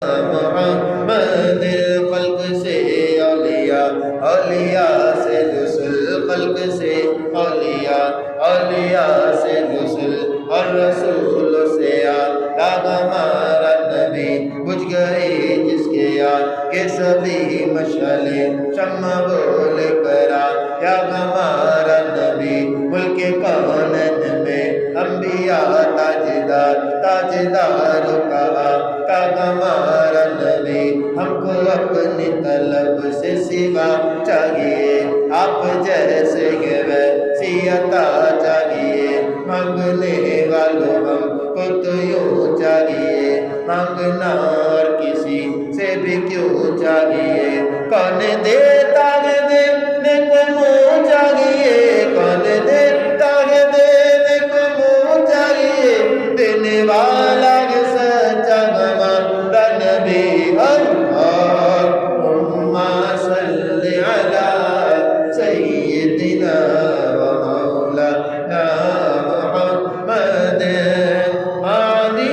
محمد خلق سے اولیاء، اولیاء سے رسول، خلق سے اولیاء، اولیاء سے رسول، اور رسول سے آداب ہمارا نبی بجھ گئی جس کے آگے سبھی مشعلیں شمع بول کرا یا ہمارا نبی ملک کونین میں انبیاء تاجدار تاجداروں کا ہمارا نبی ہم کو اپنی طلب سے سوا چاہیے آپ جیسے کہ ویسی عطا چاہیے مانگنے والوں ہم کو تو یوں چاہیے مانگنا اور کسی سے بھی کیوں چاہیے کون دیتا